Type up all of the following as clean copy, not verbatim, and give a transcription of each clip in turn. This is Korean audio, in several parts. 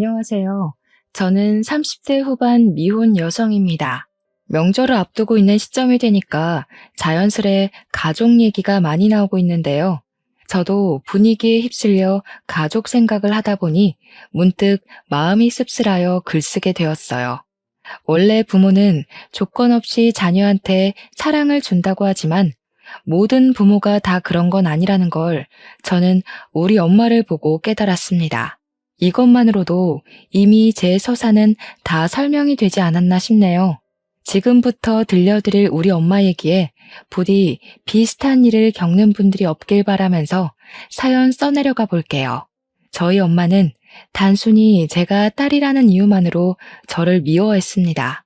안녕하세요. 저는 30대 후반 미혼 여성입니다. 명절을 앞두고 있는 시점이 되니까 자연스레 가족 얘기가 많이 나오고 있는데요. 저도 분위기에 휩쓸려 가족 생각을 하다 보니 문득 마음이 씁쓸하여 글쓰게 되었어요. 원래 부모는 조건 없이 자녀한테 사랑을 준다고 하지만 모든 부모가 다 그런 건 아니라는 걸 저는 우리 엄마를 보고 깨달았습니다. 이것만으로도 이미 제 서사는 다 설명이 되지 않았나 싶네요. 지금부터 들려드릴 우리 엄마 얘기에 부디 비슷한 일을 겪는 분들이 없길 바라면서 사연 써내려가 볼게요. 저희 엄마는 단순히 제가 딸이라는 이유만으로 저를 미워했습니다.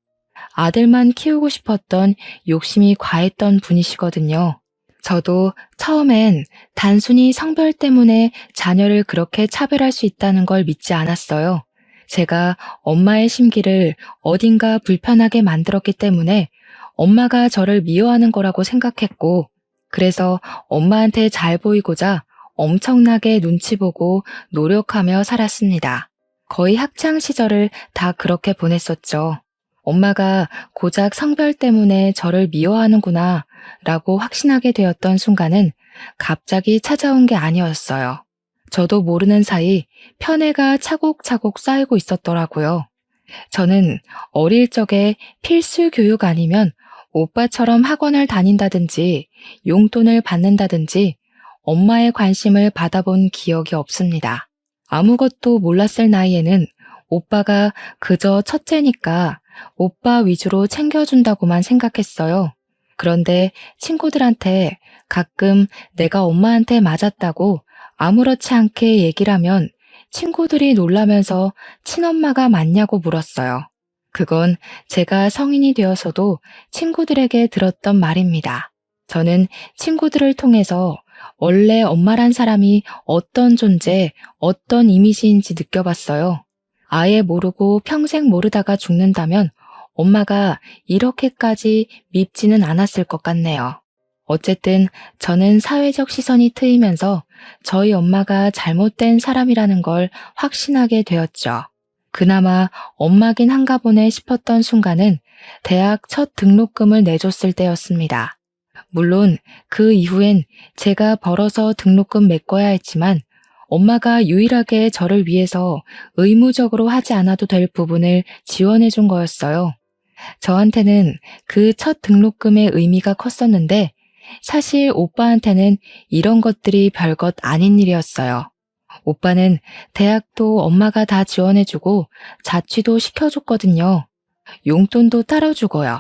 아들만 키우고 싶었던 욕심이 과했던 분이시거든요. 저도 처음엔 단순히 성별 때문에 자녀를 그렇게 차별할 수 있다는 걸 믿지 않았어요. 제가 엄마의 심기를 어딘가 불편하게 만들었기 때문에 엄마가 저를 미워하는 거라고 생각했고, 그래서 엄마한테 잘 보이고자 엄청나게 눈치 보고 노력하며 살았습니다. 거의 학창 시절을 다 그렇게 보냈었죠. 엄마가 고작 성별 때문에 저를 미워하는구나 라고 확신하게 되었던 순간은 갑자기 찾아온 게 아니었어요. 저도 모르는 사이 편애가 차곡차곡 쌓이고 있었더라고요. 저는 어릴 적에 필수 교육 아니면 오빠처럼 학원을 다닌다든지 용돈을 받는다든지 엄마의 관심을 받아본 기억이 없습니다. 아무것도 몰랐을 나이에는 오빠가 그저 첫째니까 오빠 위주로 챙겨준다고만 생각했어요. 그런데 친구들한테 가끔 내가 엄마한테 맞았다고 아무렇지 않게 얘기를 하면 친구들이 놀라면서 친엄마가 맞냐고 물었어요. 그건 제가 성인이 되어서도 친구들에게 들었던 말입니다. 저는 친구들을 통해서 원래 엄마란 사람이 어떤 존재, 어떤 이미지인지 느껴봤어요. 아예 모르고 평생 모르다가 죽는다면 엄마가 이렇게까지 밉지는 않았을 것 같네요. 어쨌든 저는 사회적 시선이 트이면서 저희 엄마가 잘못된 사람이라는 걸 확신하게 되었죠. 그나마 엄마긴 한가 보네 싶었던 순간은 대학 첫 등록금을 내줬을 때였습니다. 물론 그 이후엔 제가 벌어서 등록금 메꿔야 했지만 엄마가 유일하게 저를 위해서 의무적으로 하지 않아도 될 부분을 지원해 준 거였어요. 저한테는 그 첫 등록금의 의미가 컸었는데 사실 오빠한테는 이런 것들이 별것 아닌 일이었어요. 오빠는 대학도 엄마가 다 지원해주고 자취도 시켜줬거든요. 용돈도 따로 주고요.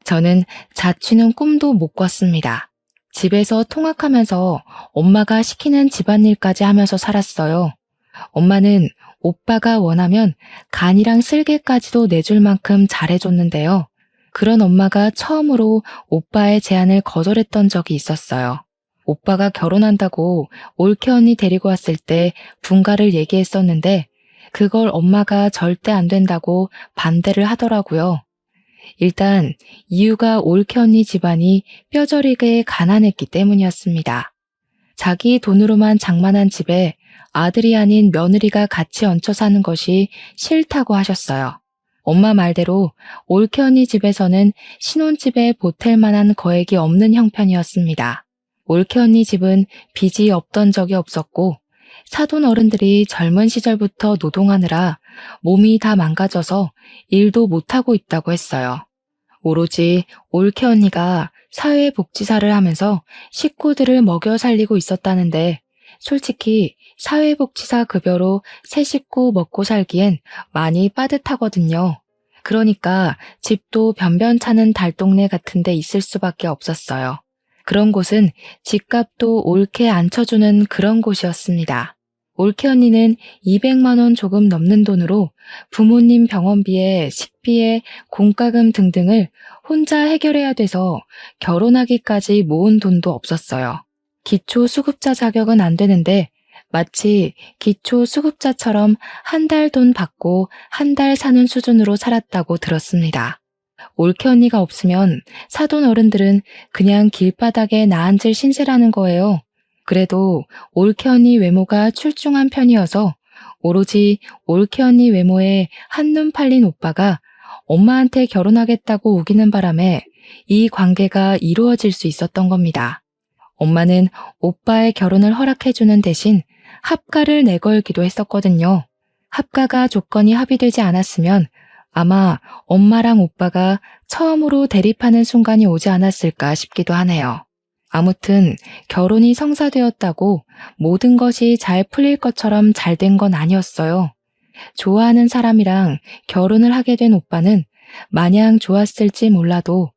저는 자취는 꿈도 못 꿨습니다. 집에서 통학하면서 엄마가 시키는 집안일까지 하면서 살았어요. 엄마는 오빠가 원하면 간이랑 쓸개까지도 내줄 만큼 잘해줬는데요. 그런 엄마가 처음으로 오빠의 제안을 거절했던 적이 있었어요. 오빠가 결혼한다고 올케 언니 데리고 왔을 때 분가를 얘기했었는데 그걸 엄마가 절대 안 된다고 반대를 하더라고요. 일단 이유가 올케 언니 집안이 뼈저리게 가난했기 때문이었습니다. 자기 돈으로만 장만한 집에 아들이 아닌 며느리가 같이 얹혀 사는 것이 싫다고 하셨어요. 엄마 말대로 올케 언니 집에서는 신혼집에 보탤 만한 거액이 없는 형편이었습니다. 올케 언니 집은 빚이 없던 적이 없었고 사돈 어른들이 젊은 시절부터 노동하느라 몸이 다 망가져서 일도 못하고 있다고 했어요. 오로지 올케 언니가 사회복지사를 하면서 식구들을 먹여 살리고 있었다는데 솔직히 사회복지사 급여로 세 식구 먹고 살기엔 많이 빠듯하거든요. 그러니까 집도 변변찮은 달동네 같은 데 있을 수밖에 없었어요. 그런 곳은 집값도 옳게 안 쳐주는 그런 곳이었습니다. 올케 언니는 200만 원 조금 넘는 돈으로 부모님 병원비에 식비에 공과금 등등을 혼자 해결해야 돼서 결혼하기까지 모은 돈도 없었어요. 기초수급자 자격은 안 되는데 마치 기초수급자처럼 한 달 돈 받고 한 달 사는 수준으로 살았다고 들었습니다. 올케 언니가 없으면 사돈 어른들은 그냥 길바닥에 나앉을 신세라는 거예요. 그래도 올케 언니 외모가 출중한 편이어서 오로지 올케 언니 외모에 한눈 팔린 오빠가 엄마한테 결혼하겠다고 우기는 바람에 이 관계가 이루어질 수 있었던 겁니다. 엄마는 오빠의 결혼을 허락해주는 대신 합가를 내걸기도 했었거든요. 합가가 조건이 합의되지 않았으면 아마 엄마랑 오빠가 처음으로 대립하는 순간이 오지 않았을까 싶기도 하네요. 아무튼 결혼이 성사되었다고 모든 것이 잘 풀릴 것처럼 잘 된 건 아니었어요. 좋아하는 사람이랑 결혼을 하게 된 오빠는 마냥 좋았을지 몰라도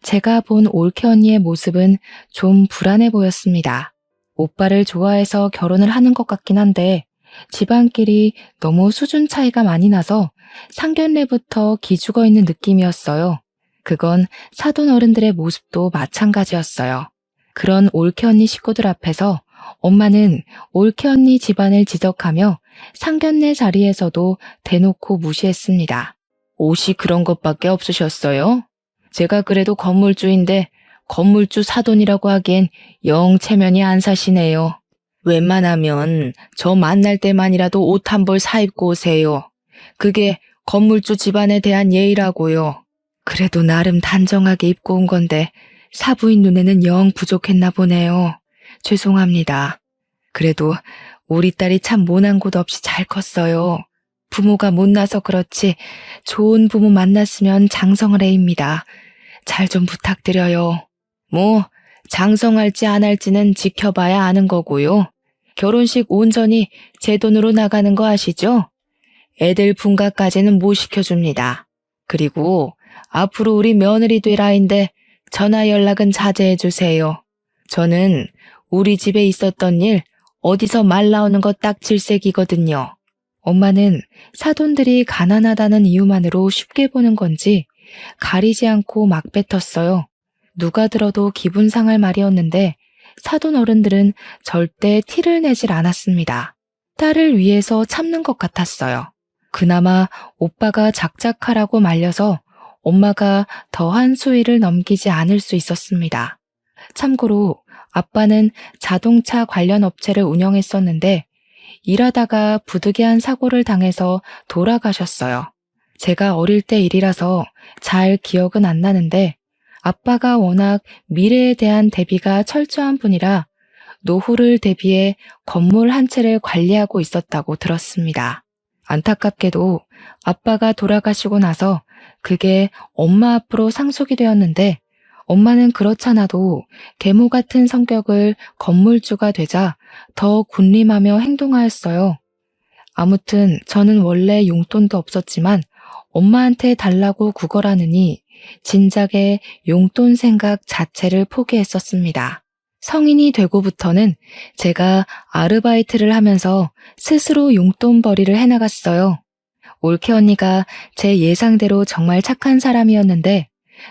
제가 본 올케 언니의 모습은 좀 불안해 보였습니다. 오빠를 좋아해서 결혼을 하는 것 같긴 한데 집안끼리 너무 수준 차이가 많이 나서 상견례부터 기죽어 있는 느낌이었어요. 그건 사돈 어른들의 모습도 마찬가지였어요. 그런 올케 언니 식구들 앞에서 엄마는 올케 언니 집안을 지적하며 상견례 자리에서도 대놓고 무시했습니다. 옷이 그런 것밖에 없으셨어요? 제가 그래도 건물주인데 건물주 사돈이라고 하기엔 영 체면이 안 사시네요. 웬만하면 저 만날 때만이라도 옷 한 벌 사입고 오세요. 그게 건물주 집안에 대한 예의라고요. 그래도 나름 단정하게 입고 온 건데 사부인 눈에는 영 부족했나 보네요. 죄송합니다. 그래도 우리 딸이 참 모난 곳 없이 잘 컸어요. 부모가 못나서 그렇지 좋은 부모 만났으면 장성을 해입니다. 잘 좀 부탁드려요. 뭐 장성할지 안 할지는 지켜봐야 아는 거고요. 결혼식 온전히 제 돈으로 나가는 거 아시죠? 애들 분가까지는 못 시켜줍니다. 그리고 앞으로 우리 며느리 될 아인데 전화 연락은 자제해 주세요. 저는 우리 집에 있었던 일 어디서 말 나오는 거 딱 질색이거든요. 엄마는 사돈들이 가난하다는 이유만으로 쉽게 보는 건지 가리지 않고 막 뱉었어요. 누가 들어도 기분 상할 말이었는데 사돈 어른들은 절대 티를 내질 않았습니다. 딸을 위해서 참는 것 같았어요. 그나마 오빠가 작작하라고 말려서 엄마가 더한 수위를 넘기지 않을 수 있었습니다. 참고로 아빠는 자동차 관련 업체를 운영했었는데 일하다가 부득이한 사고를 당해서 돌아가셨어요. 제가 어릴 때 일이라서 잘 기억은 안 나는데 아빠가 워낙 미래에 대한 대비가 철저한 분이라 노후를 대비해 건물 한 채를 관리하고 있었다고 들었습니다. 안타깝게도 아빠가 돌아가시고 나서 그게 엄마 앞으로 상속이 되었는데 엄마는 그렇잖아도 계모 같은 성격을 건물주가 되자 더 군림하며 행동하였어요. 아무튼 저는 원래 용돈도 없었지만 엄마한테 달라고 구걸하느니 진작에 용돈 생각 자체를 포기했었습니다. 성인이 되고부터는 제가 아르바이트를 하면서 스스로 용돈벌이를 해나갔어요. 올케 언니가 제 예상대로 정말 착한 사람이었는데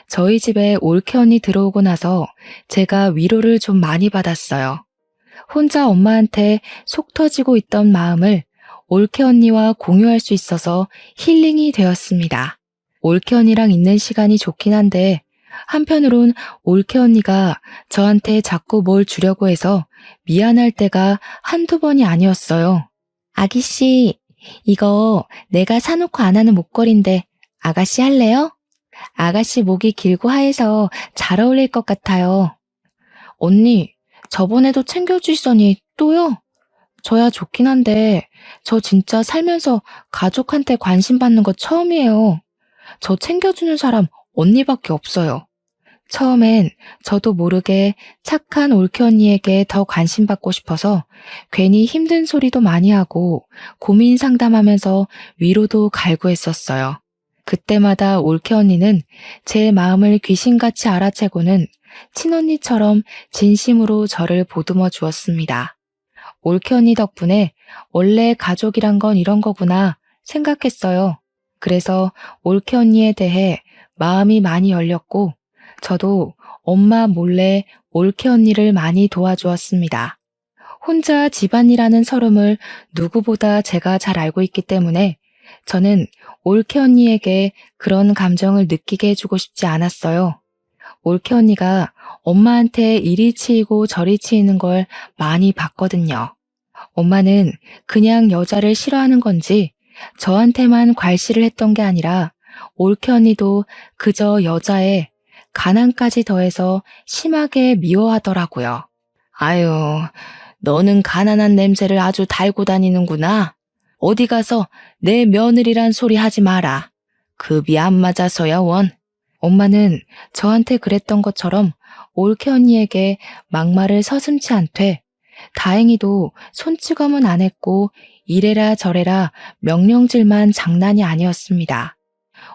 저희 집에 올케 언니 들어오고 나서 제가 위로를 좀 많이 받았어요. 혼자 엄마한테 속 터지고 있던 마음을 올케 언니와 공유할 수 있어서 힐링이 되었습니다. 올케 언니랑 있는 시간이 좋긴 한데 한편으론 올케 언니가 저한테 자꾸 뭘 주려고 해서 미안할 때가 한두 번이 아니었어요. 아기씨, 이거 내가 사놓고 안 하는 목걸이인데 아가씨 할래요? 아가씨 목이 길고 하얘서 잘 어울릴 것 같아요. 언니, 저번에도 챙겨주시더니 또요? 저야 좋긴 한데 저 진짜 살면서 가족한테 관심 받는 거 처음이에요. 저 챙겨주는 사람 언니밖에 없어요. 처음엔 저도 모르게 착한 올케 언니에게 더 관심 받고 싶어서 괜히 힘든 소리도 많이 하고 고민 상담하면서 위로도 갈구했었어요. 그때마다 올케 언니는 제 마음을 귀신같이 알아채고는 친언니처럼 진심으로 저를 보듬어 주었습니다. 올케 언니 덕분에 원래 가족이란 건 이런 거구나 생각했어요. 그래서 올케 언니에 대해 마음이 많이 열렸고 저도 엄마 몰래 올케 언니를 많이 도와주었습니다. 혼자 집안이라는 서름을 누구보다 제가 잘 알고 있기 때문에 저는 올케 언니에게 그런 감정을 느끼게 해주고 싶지 않았어요. 올케 언니가 엄마한테 이리 치이고 저리 치이는 걸 많이 봤거든요. 엄마는 그냥 여자를 싫어하는 건지 저한테만 괄시를 했던 게 아니라 올케 언니도 그저 여자에 가난까지 더해서 심하게 미워하더라고요. 아유, 너는 가난한 냄새를 아주 달고 다니는구나. 어디 가서 내 며느리란 소리 하지 마라. 급이 안 맞아서야 원. 엄마는 저한테 그랬던 것처럼 올케 언니에게 막말을 서슴지 않되 다행히도 손찌검은 안 했고 이래라 저래라 명령질만 장난이 아니었습니다.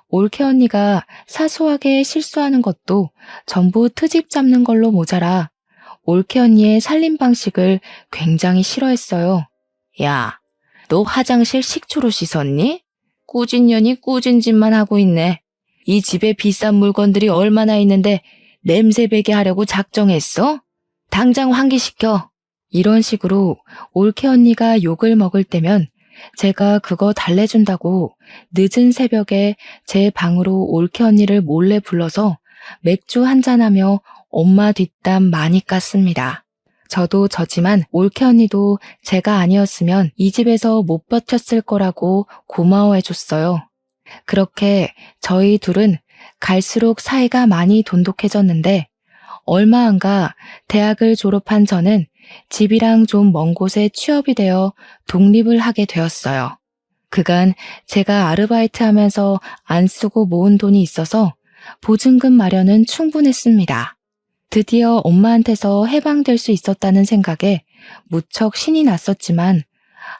올케 언니가 사소하게 실수하는 것도 전부 트집 잡는 걸로 모자라 올케 언니의 살림 방식을 굉장히 싫어했어요. 야, 너 화장실 식초로 씻었니? 꾸진 년이 꾸진 짓만 하고 있네. 이 집에 비싼 물건들이 얼마나 있는데 냄새 배게 하려고 작정했어? 당장 환기시켜. 이런 식으로 올케 언니가 욕을 먹을 때면 제가 그거 달래준다고 늦은 새벽에 제 방으로 올케 언니를 몰래 불러서 맥주 한잔하며 엄마 뒷담 많이 깠습니다. 저도 저지만 올케 언니도 제가 아니었으면 이 집에서 못 버텼을 거라고 고마워해줬어요. 그렇게 저희 둘은 갈수록 사이가 많이 돈독해졌는데 얼마 안 가 대학을 졸업한 저는 집이랑 좀 먼 곳에 취업이 되어 독립을 하게 되었어요. 그간 제가 아르바이트 하면서 안 쓰고 모은 돈이 있어서 보증금 마련은 충분했습니다. 드디어 엄마한테서 해방될 수 있었다는 생각에 무척 신이 났었지만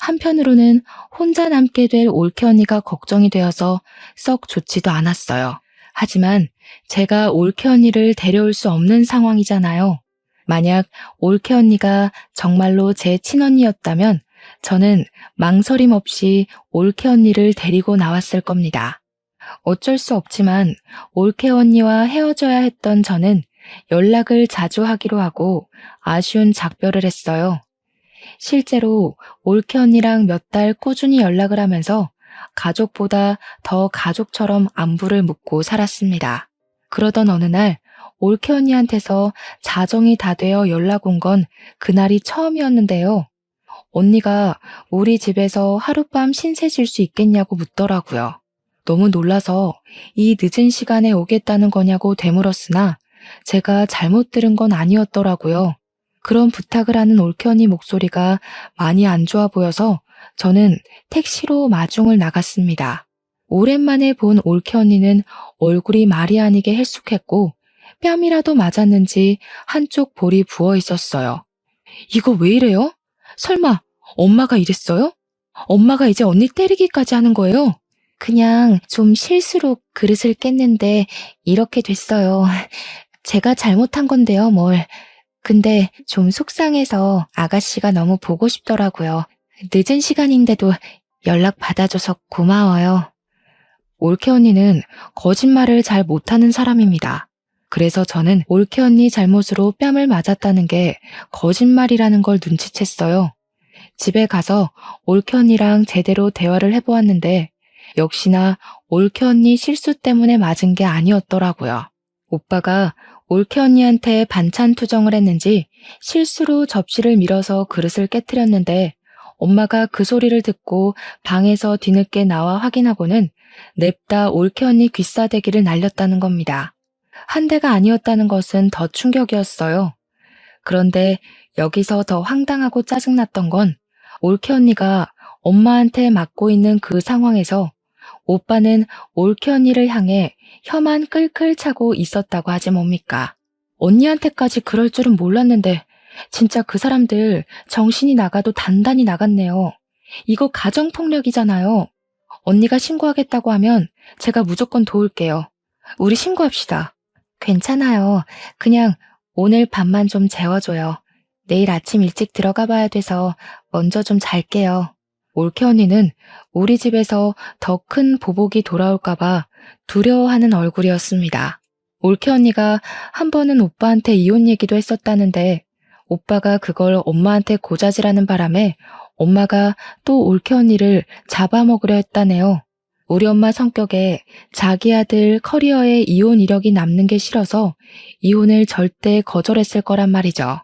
한편으로는 혼자 남게 될 올케 언니가 걱정이 되어서 썩 좋지도 않았어요. 하지만 제가 올케 언니를 데려올 수 없는 상황이잖아요. 만약 올케 언니가 정말로 제 친언니였다면 저는 망설임 없이 올케 언니를 데리고 나왔을 겁니다. 어쩔 수 없지만 올케 언니와 헤어져야 했던 저는 연락을 자주 하기로 하고 아쉬운 작별을 했어요. 실제로 올케 언니랑 몇 달 꾸준히 연락을 하면서 가족보다 더 가족처럼 안부를 묻고 살았습니다. 그러던 어느 날 올케 언니한테서 자정이 다 되어 연락 온 건 그날이 처음이었는데요. 언니가 우리 집에서 하룻밤 신세 질 수 있겠냐고 묻더라고요. 너무 놀라서 이 늦은 시간에 오겠다는 거냐고 되물었으나 제가 잘못 들은 건 아니었더라고요. 그런 부탁을 하는 올케 언니 목소리가 많이 안 좋아 보여서 저는 택시로 마중을 나갔습니다. 오랜만에 본 올케 언니는 얼굴이 말이 아니게 헬쑥했고 뺨이라도 맞았는지 한쪽 볼이 부어 있었어요. 이거 왜 이래요? 설마 엄마가 이랬어요? 엄마가 이제 언니 때리기까지 하는 거예요? 그냥 좀 실수로 그릇을 깼는데 이렇게 됐어요. 제가 잘못한 건데요, 뭘. 근데 좀 속상해서 아가씨가 너무 보고 싶더라고요. 늦은 시간인데도 연락 받아줘서 고마워요. 올케 언니는 거짓말을 잘 못하는 사람입니다. 그래서 저는 올케 언니 잘못으로 뺨을 맞았다는 게 거짓말이라는 걸 눈치챘어요. 집에 가서 올케 언니랑 제대로 대화를 해보았는데 역시나 올케 언니 실수 때문에 맞은 게 아니었더라고요. 오빠가 올케 언니한테 반찬 투정을 했는지 실수로 접시를 밀어서 그릇을 깨트렸는데 엄마가 그 소리를 듣고 방에서 뒤늦게 나와 확인하고는 냅다 올케 언니 귀싸대기를 날렸다는 겁니다. 한 대가 아니었다는 것은 더 충격이었어요. 그런데 여기서 더 황당하고 짜증났던 건 올케 언니가 엄마한테 맞고 있는 그 상황에서 오빠는 올케 언니를 향해 혀만 끌끌 차고 있었다고 하지 뭡니까? 언니한테까지 그럴 줄은 몰랐는데 진짜 그 사람들 정신이 나가도 단단히 나갔네요. 이거 가정폭력이잖아요. 언니가 신고하겠다고 하면 제가 무조건 도울게요. 우리 신고합시다. 괜찮아요. 그냥 오늘 밤만 좀 재워줘요. 내일 아침 일찍 들어가 봐야 돼서 먼저 좀 잘게요. 올케 언니는 우리 집에서 더 큰 보복이 돌아올까봐 두려워하는 얼굴이었습니다. 올케 언니가 한 번은 오빠한테 이혼 얘기도 했었다는데 오빠가 그걸 엄마한테 고자질하는 바람에 엄마가 또 올케 언니를 잡아먹으려 했다네요. 우리 엄마 성격에 자기 아들 커리어에 이혼 이력이 남는 게 싫어서 이혼을 절대 거절했을 거란 말이죠.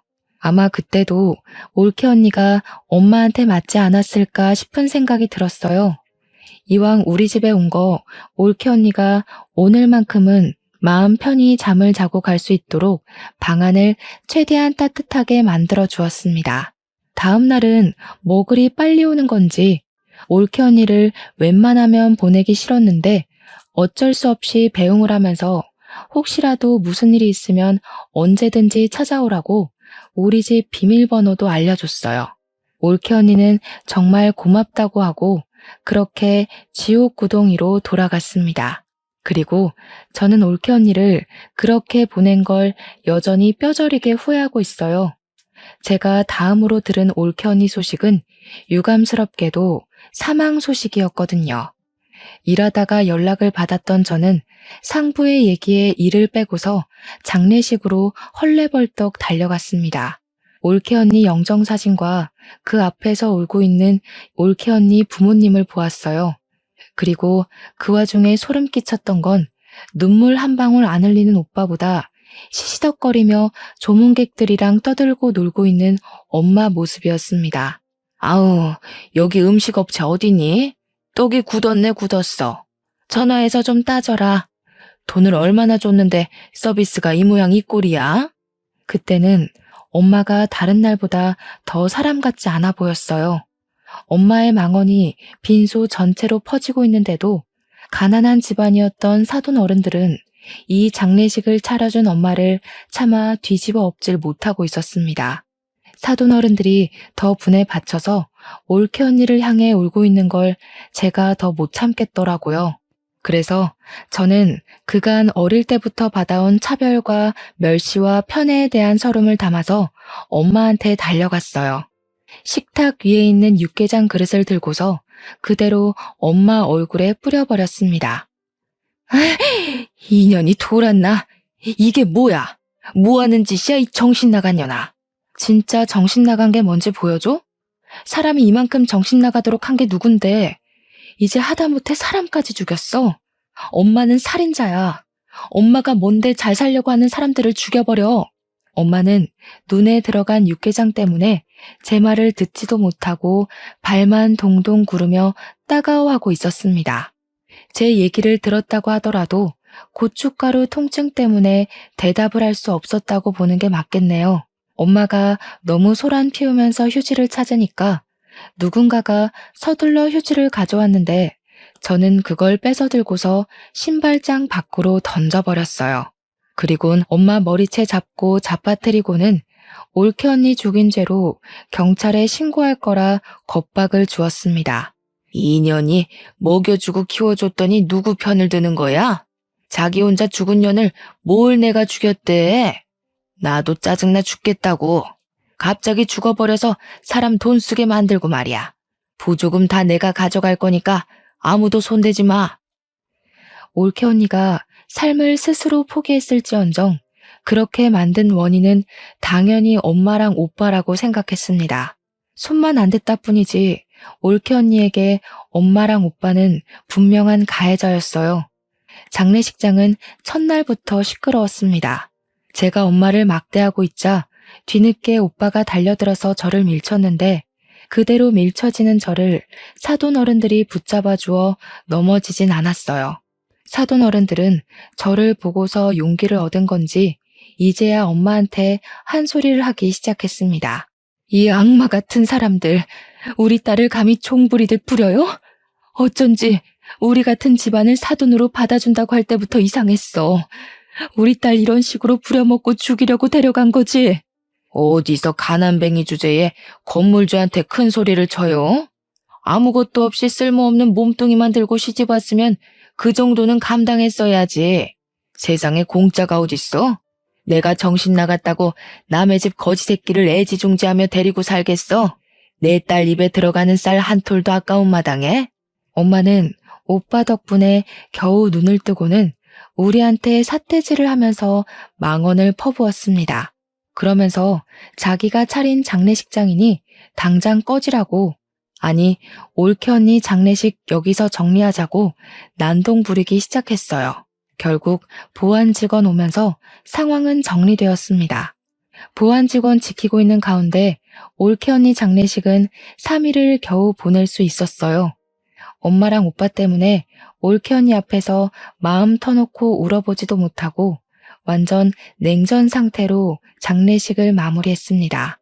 아마 그때도 올케 언니가 엄마한테 맞지 않았을까 싶은 생각이 들었어요. 이왕 우리 집에 온 거 올케 언니가 오늘만큼은 마음 편히 잠을 자고 갈 수 있도록 방안을 최대한 따뜻하게 만들어 주었습니다. 다음 날은 뭐 그리 빨리 오는 건지 올케 언니를 웬만하면 보내기 싫었는데 어쩔 수 없이 배웅을 하면서 혹시라도 무슨 일이 있으면 언제든지 찾아오라고 우리 집 비밀번호도 알려줬어요. 올케 언니는 정말 고맙다고 하고 그렇게 지옥 구덩이로 돌아갔습니다. 그리고 저는 올케 언니를 그렇게 보낸 걸 여전히 뼈저리게 후회하고 있어요. 제가 다음으로 들은 올케 언니 소식은 유감스럽게도 사망 소식이었거든요. 일하다가 연락을 받았던 저는 상부의 얘기에 이를 빼고서 장례식으로 헐레벌떡 달려갔습니다. 올케 언니 영정사진과 그 앞에서 울고 있는 올케 언니 부모님을 보았어요. 그리고 그 와중에 소름 끼쳤던 건 눈물 한 방울 안 흘리는 오빠보다 시시덕거리며 조문객들이랑 떠들고 놀고 있는 엄마 모습이었습니다. 아우, 여기 음식업체 어디니? 떡이 굳었네 굳었어. 전화해서 좀 따져라. 돈을 얼마나 줬는데 서비스가 이 모양 이 꼴이야? 그때는 엄마가 다른 날보다 더 사람 같지 않아 보였어요. 엄마의 망언이 빈소 전체로 퍼지고 있는데도 가난한 집안이었던 사돈 어른들은 이 장례식을 차려준 엄마를 차마 뒤집어 엎질 못하고 있었습니다. 사돈 어른들이 더 분에 받쳐서 올케 언니를 향해 울고 있는 걸 제가 더 못 참겠더라고요. 그래서 저는 그간 어릴 때부터 받아온 차별과 멸시와 편애에 대한 서름을 담아서 엄마한테 달려갔어요. 식탁 위에 있는 육개장 그릇을 들고서 그대로 엄마 얼굴에 뿌려버렸습니다. 이년이 돌았나? 이게 뭐야? 뭐하는 짓이야 이 정신 나간 년아. 진짜 정신 나간 게 뭔지 보여줘? 사람이 이만큼 정신 나가도록 한 게 누군데 이제 하다못해 사람까지 죽였어. 엄마는 살인자야. 엄마가 뭔데 잘 살려고 하는 사람들을 죽여버려. 엄마는 눈에 들어간 육개장 때문에 제 말을 듣지도 못하고 발만 동동 구르며 따가워하고 있었습니다. 제 얘기를 들었다고 하더라도 고춧가루 통증 때문에 대답을 할 수 없었다고 보는 게 맞겠네요. 엄마가 너무 소란 피우면서 휴지를 찾으니까 누군가가 서둘러 휴지를 가져왔는데 저는 그걸 뺏어 들고서 신발장 밖으로 던져버렸어요. 그리곤 엄마 머리채 잡고 잡아뜨리고는 올케 언니 죽인 죄로 경찰에 신고할 거라 겁박을 주었습니다. 이년이 먹여주고 키워줬더니 누구 편을 드는 거야? 자기 혼자 죽은 년을 뭘 내가 죽였대? 나도 짜증나 죽겠다고. 갑자기 죽어버려서 사람 돈 쓰게 만들고 말이야. 부조금 다 내가 가져갈 거니까 아무도 손대지 마. 올케 언니가 삶을 스스로 포기했을지언정 그렇게 만든 원인은 당연히 엄마랑 오빠라고 생각했습니다. 손만 안 댔다 뿐이지 올케 언니에게 엄마랑 오빠는 분명한 가해자였어요. 장례식장은 첫날부터 시끄러웠습니다. 제가 엄마를 막대하고 있자 뒤늦게 오빠가 달려들어서 저를 밀쳤는데 그대로 밀쳐지는 저를 사돈 어른들이 붙잡아 주어 넘어지진 않았어요. 사돈 어른들은 저를 보고서 용기를 얻은 건지 이제야 엄마한테 한 소리를 하기 시작했습니다. 이 악마 같은 사람들, 우리 딸을 감히 총 부리듯 부려요? 어쩐지 우리 같은 집안을 사돈으로 받아준다고 할 때부터 이상했어. 우리 딸 이런 식으로 부려먹고 죽이려고 데려간 거지. 어디서 가난뱅이 주제에 건물주한테 큰 소리를 쳐요? 아무것도 없이 쓸모없는 몸뚱이만 들고 시집 왔으면 그 정도는 감당했어야지. 세상에 공짜가 어딨어? 내가 정신 나갔다고 남의 집 거지 새끼를 애지중지하며 데리고 살겠어? 내 딸 입에 들어가는 쌀 한 톨도 아까운 마당에? 엄마는 오빠 덕분에 겨우 눈을 뜨고는 우리한테 삿대질을 하면서 망언을 퍼부었습니다. 그러면서 자기가 차린 장례식장이니 당장 꺼지라고, 아니 올케 언니 장례식 여기서 정리하자고 난동 부리기 시작했어요. 결국 보안 직원 오면서 상황은 정리되었습니다. 보안 직원 지키고 있는 가운데 올케 언니 장례식은 3일을 겨우 보낼 수 있었어요. 엄마랑 오빠 때문에 올케 언니 앞에서 마음 터놓고 울어보지도 못하고 완전 냉전 상태로 장례식을 마무리했습니다.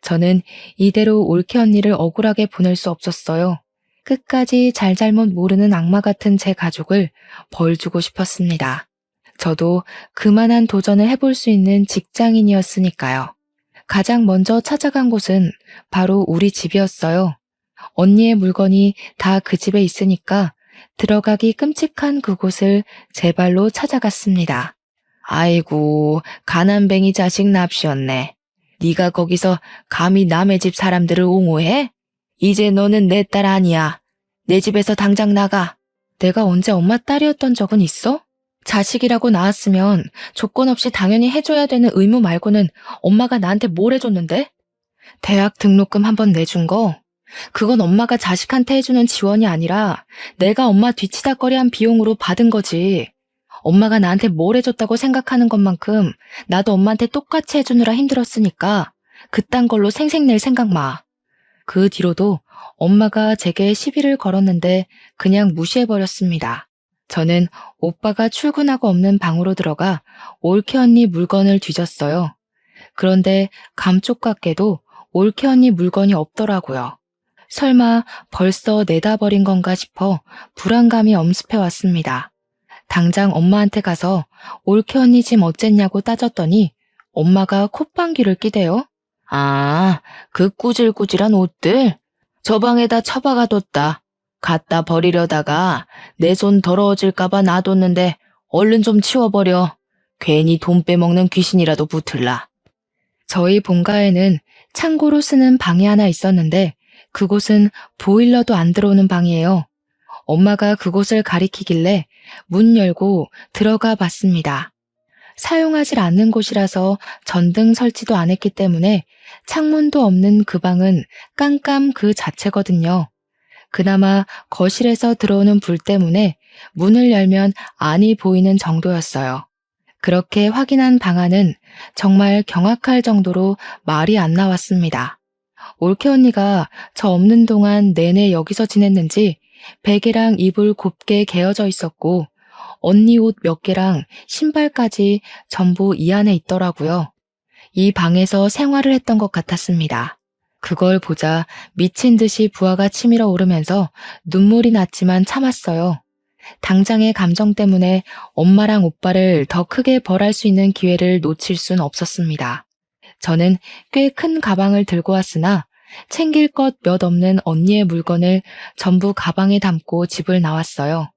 저는 이대로 올케 언니를 억울하게 보낼 수 없었어요. 끝까지 잘잘못 모르는 악마 같은 제 가족을 벌 주고 싶었습니다. 저도 그만한 도전을 해볼 수 있는 직장인이었으니까요. 가장 먼저 찾아간 곳은 바로 우리 집이었어요. 언니의 물건이 다 그 집에 있으니까 들어가기 끔찍한 그곳을 제 발로 찾아갔습니다. 아이고, 가난뱅이 자식 납시였네. 네가 거기서 감히 남의 집 사람들을 옹호해? 이제 너는 내 딸 아니야. 내 집에서 당장 나가. 내가 언제 엄마 딸이었던 적은 있어? 자식이라고 낳았으면 조건 없이 당연히 해줘야 되는 의무 말고는 엄마가 나한테 뭘 해줬는데? 대학 등록금 한번 내준 거? 그건 엄마가 자식한테 해주는 지원이 아니라 내가 엄마 뒤치다꺼리한 비용으로 받은 거지. 엄마가 나한테 뭘 해줬다고 생각하는 것만큼 나도 엄마한테 똑같이 해주느라 힘들었으니까 그딴 걸로 생색낼 생각 마. 그 뒤로도 엄마가 제게 시비를 걸었는데 그냥 무시해버렸습니다. 저는 오빠가 출근하고 없는 방으로 들어가 올케 언니 물건을 뒤졌어요. 그런데 감쪽같게도 올케 언니 물건이 없더라고요. 설마 벌써 내다 버린 건가 싶어 불안감이 엄습해왔습니다. 당장 엄마한테 가서 올케 언니 짐 어쨌냐고 따졌더니 엄마가 콧방귀를 끼대요. 아, 그 꾸질꾸질한 옷들? 저 방에다 처박아뒀다. 갖다 버리려다가 내 손 더러워질까봐 놔뒀는데 얼른 좀 치워버려. 괜히 돈 빼먹는 귀신이라도 붙을라. 저희 본가에는 창고로 쓰는 방이 하나 있었는데 그곳은 보일러도 안 들어오는 방이에요. 엄마가 그곳을 가리키길래 문 열고 들어가 봤습니다. 사용하지 않는 곳이라서 전등 설치도 안 했기 때문에 창문도 없는 그 방은 깜깜 그 자체거든요. 그나마 거실에서 들어오는 불 때문에 문을 열면 안이 보이는 정도였어요. 그렇게 확인한 방 안은 정말 경악할 정도로 말이 안 나왔습니다. 올케 언니가 저 없는 동안 내내 여기서 지냈는지 베개랑 이불 곱게 개어져 있었고 언니 옷 몇 개랑 신발까지 전부 이 안에 있더라고요. 이 방에서 생활을 했던 것 같았습니다. 그걸 보자 미친 듯이 부하가 치밀어 오르면서 눈물이 났지만 참았어요. 당장의 감정 때문에 엄마랑 오빠를 더 크게 벌할 수 있는 기회를 놓칠 순 없었습니다. 저는 꽤 큰 가방을 들고 왔으나 챙길 것 몇 없는 언니의 물건을 전부 가방에 담고 집을 나왔어요.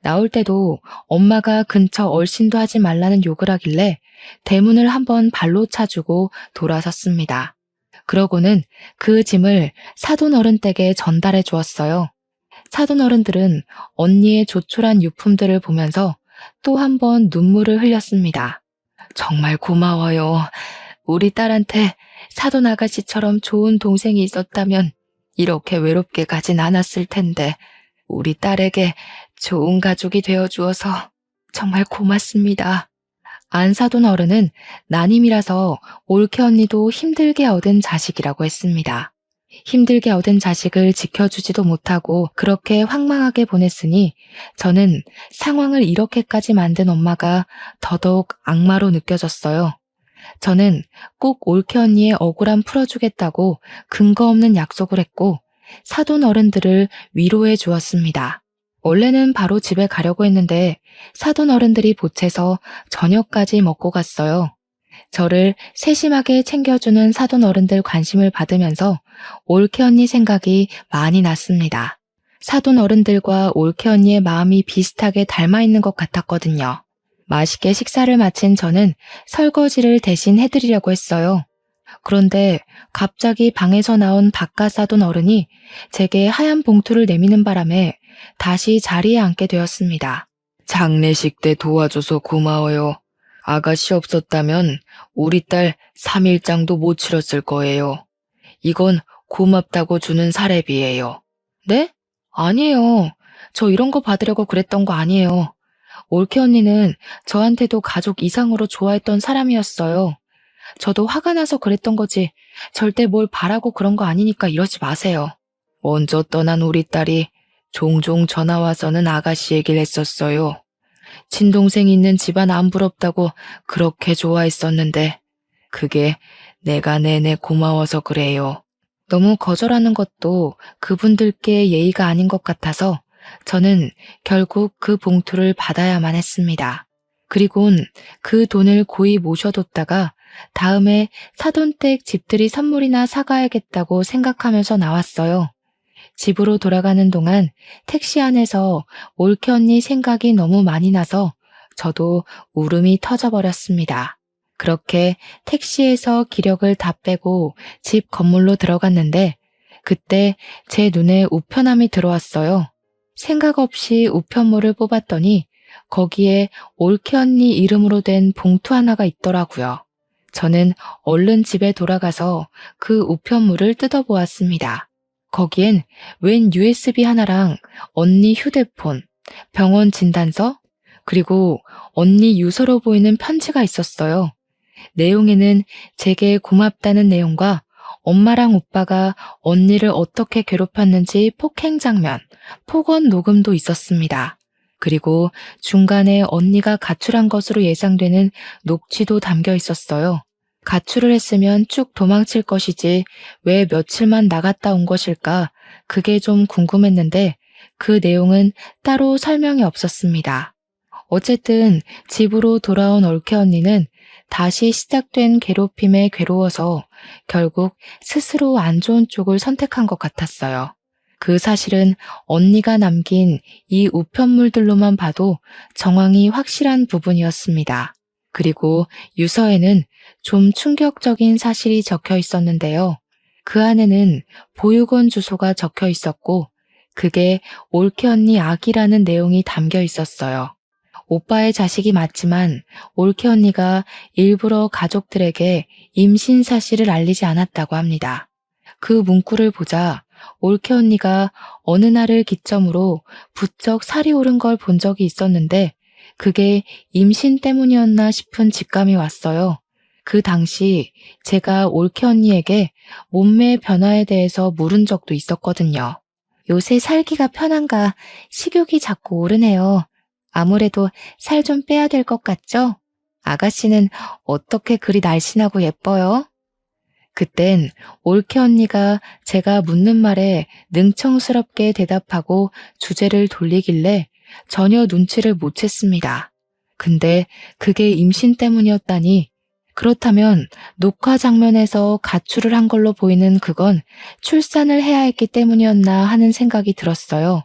나올 때도 엄마가 근처 얼씬도 하지 말라는 욕을 하길래 대문을 한번 발로 차주고 돌아섰습니다. 그러고는 그 짐을 사돈어른 댁에 전달해 주었어요. 사돈어른들은 언니의 조촐한 유품들을 보면서 또 한 번 눈물을 흘렸습니다. 정말 고마워요. 우리 딸한테 사돈 아가씨처럼 좋은 동생이 있었다면 이렇게 외롭게 가진 않았을 텐데 우리 딸에게 좋은 가족이 되어주어서 정말 고맙습니다. 안사돈 어른은 난임이라서 올케 언니도 힘들게 얻은 자식이라고 했습니다. 힘들게 얻은 자식을 지켜주지도 못하고 그렇게 황망하게 보냈으니 저는 상황을 이렇게까지 만든 엄마가 더더욱 악마로 느껴졌어요. 저는 꼭 올케 언니의 억울함 풀어주겠다고 근거 없는 약속을 했고 사돈 어른들을 위로해 주었습니다. 원래는 바로 집에 가려고 했는데 사돈 어른들이 보채서 저녁까지 먹고 갔어요. 저를 세심하게 챙겨주는 사돈 어른들 관심을 받으면서 올케 언니 생각이 많이 났습니다. 사돈 어른들과 올케 언니의 마음이 비슷하게 닮아 있는 것 같았거든요. 맛있게 식사를 마친 저는 설거지를 대신 해드리려고 했어요. 그런데 갑자기 방에서 나온 바깥 사돈 어른이 제게 하얀 봉투를 내미는 바람에 다시 자리에 앉게 되었습니다. 장례식 때 도와줘서 고마워요. 아가씨 없었다면 우리 딸 3일장도 못 치렀을 거예요. 이건 고맙다고 주는 사례비예요. 네? 아니에요. 저 이런 거 받으려고 그랬던 거 아니에요. 올케 언니는 저한테도 가족 이상으로 좋아했던 사람이었어요. 저도 화가 나서 그랬던 거지. 절대 뭘 바라고 그런 거 아니니까 이러지 마세요. 먼저 떠난 우리 딸이 종종 전화 와서는 아가씨 얘기를 했었어요. 친동생 있는 집안 안 부럽다고 그렇게 좋아했었는데 그게 내가 내내 고마워서 그래요. 너무 거절하는 것도 그분들께 예의가 아닌 것 같아서 저는 결국 그 봉투를 받아야만 했습니다. 그리곤 그 돈을 고이 모셔뒀다가 다음에 사돈댁 집들이 선물이나 사가야겠다고 생각하면서 나왔어요. 집으로 돌아가는 동안 택시 안에서 올케 언니 생각이 너무 많이 나서 저도 울음이 터져버렸습니다. 그렇게 택시에서 기력을 다 빼고 집 건물로 들어갔는데 그때 제 눈에 우편함이 들어왔어요. 생각 없이 우편물을 뽑았더니 거기에 올케 언니 이름으로 된 봉투 하나가 있더라고요. 저는 얼른 집에 돌아가서 그 우편물을 뜯어보았습니다. 거기엔 웬 USB 하나랑 언니 휴대폰, 병원 진단서, 그리고 언니 유서로 보이는 편지가 있었어요. 내용에는 제게 고맙다는 내용과 엄마랑 오빠가 언니를 어떻게 괴롭혔는지 폭행 장면, 폭언 녹음도 있었습니다. 그리고 중간에 언니가 가출한 것으로 예상되는 녹취도 담겨 있었어요. 가출을 했으면 쭉 도망칠 것이지 왜 며칠만 나갔다 온 것일까? 그게 좀 궁금했는데 그 내용은 따로 설명이 없었습니다. 어쨌든 집으로 돌아온 올케 언니는 다시 시작된 괴롭힘에 괴로워서 결국 스스로 안 좋은 쪽을 선택한 것 같았어요. 그 사실은 언니가 남긴 이 우편물들로만 봐도 정황이 확실한 부분이었습니다. 그리고 유서에는 좀 충격적인 사실이 적혀 있었는데요. 그 안에는 보육원 주소가 적혀 있었고 그게 올케 언니 아기라는 내용이 담겨 있었어요. 오빠의 자식이 맞지만 올케 언니가 일부러 가족들에게 임신 사실을 알리지 않았다고 합니다. 그 문구를 보자 올케 언니가 어느 날을 기점으로 부쩍 살이 오른 걸 본 적이 있었는데 그게 임신 때문이었나 싶은 직감이 왔어요. 그 당시 제가 올케 언니에게 몸매 변화에 대해서 물은 적도 있었거든요. 요새 살기가 편한가 식욕이 자꾸 오르네요. 아무래도 살 좀 빼야 될 것 같죠? 아가씨는 어떻게 그리 날씬하고 예뻐요? 그땐 올케 언니가 제가 묻는 말에 능청스럽게 대답하고 주제를 돌리길래 전혀 눈치를 못 챘습니다. 근데 그게 임신 때문이었다니 그렇다면 녹화 장면에서 가출을 한 걸로 보이는 그건 출산을 해야 했기 때문이었나 하는 생각이 들었어요.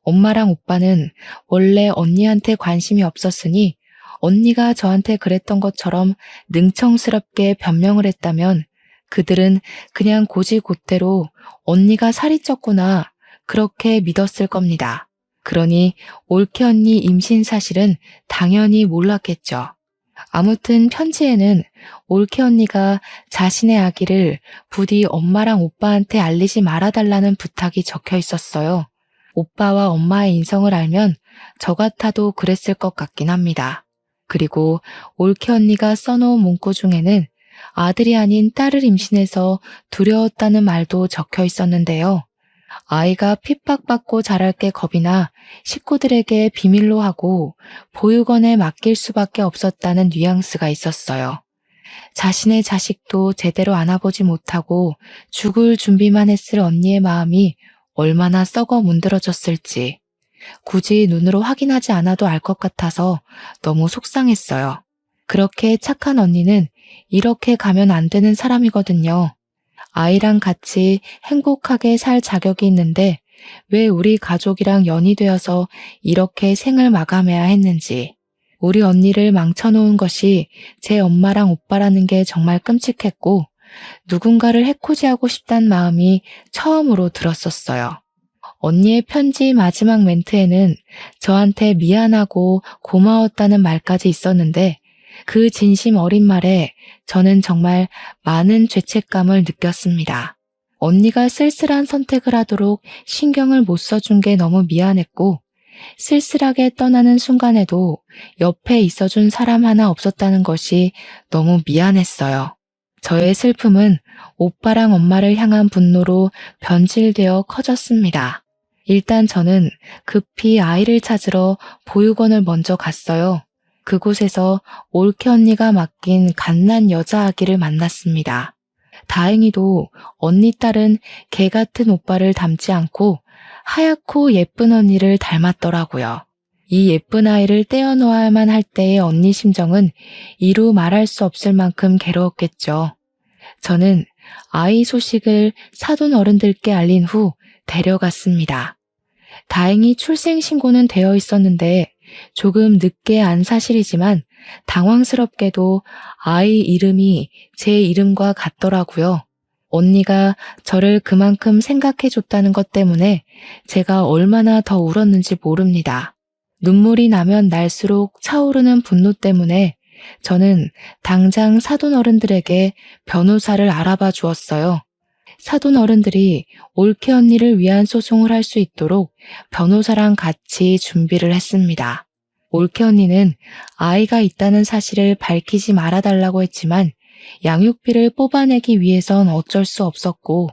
엄마랑 오빠는 원래 언니한테 관심이 없었으니 언니가 저한테 그랬던 것처럼 능청스럽게 변명을 했다면 그들은 그냥 곧이곧대로 언니가 살이 쪘구나 그렇게 믿었을 겁니다. 그러니 올케 언니 임신 사실은 당연히 몰랐겠죠. 아무튼 편지에는 올케 언니가 자신의 아기를 부디 엄마랑 오빠한테 알리지 말아달라는 부탁이 적혀 있었어요. 오빠와 엄마의 인성을 알면 저 같아도 그랬을 것 같긴 합니다. 그리고 올케 언니가 써놓은 문구 중에는 아들이 아닌 딸을 임신해서 두려웠다는 말도 적혀 있었는데요. 아이가 핍박받고 자랄 게 겁이 나 식구들에게 비밀로 하고 보육원에 맡길 수밖에 없었다는 뉘앙스가 있었어요. 자신의 자식도 제대로 안아보지 못하고 죽을 준비만 했을 언니의 마음이 얼마나 썩어 문드러졌을지 굳이 눈으로 확인하지 않아도 알 것 같아서 너무 속상했어요. 그렇게 착한 언니는 이렇게 가면 안 되는 사람이거든요. 아이랑 같이 행복하게 살 자격이 있는데 왜 우리 가족이랑 연이 되어서 이렇게 생을 마감해야 했는지, 우리 언니를 망쳐놓은 것이 제 엄마랑 오빠라는 게 정말 끔찍했고 누군가를 해코지하고 싶단 마음이 처음으로 들었었어요. 언니의 편지 마지막 멘트에는 저한테 미안하고 고마웠다는 말까지 있었는데 그 진심 어린 말에 저는 정말 많은 죄책감을 느꼈습니다. 언니가 쓸쓸한 선택을 하도록 신경을 못 써준 게 너무 미안했고 쓸쓸하게 떠나는 순간에도 옆에 있어준 사람 하나 없었다는 것이 너무 미안했어요. 저의 슬픔은 오빠랑 엄마를 향한 분노로 변질되어 커졌습니다. 일단 저는 급히 아이를 찾으러 보육원을 먼저 갔어요. 그곳에서 올케 언니가 맡긴 갓난 여자 아기를 만났습니다. 다행히도 언니 딸은 개 같은 오빠를 닮지 않고 하얗고 예쁜 언니를 닮았더라고요. 이 예쁜 아이를 떼어놓아야만 할 때의 언니 심정은 이루 말할 수 없을 만큼 괴로웠겠죠. 저는 아이 소식을 사돈 어른들께 알린 후 데려갔습니다. 다행히 출생신고는 되어 있었는데 조금 늦게 안 사실이지만 당황스럽게도 아이 이름이 제 이름과 같더라고요. 언니가 저를 그만큼 생각해줬다는 것 때문에 제가 얼마나 더 울었는지 모릅니다. 눈물이 나면 날수록 차오르는 분노 때문에 저는 당장 사돈 어른들에게 변호사를 알아봐 주었어요. 사돈 어른들이 올케 언니를 위한 소송을 할 수 있도록 변호사랑 같이 준비를 했습니다. 올케 언니는 아이가 있다는 사실을 밝히지 말아달라고 했지만 양육비를 뽑아내기 위해선 어쩔 수 없었고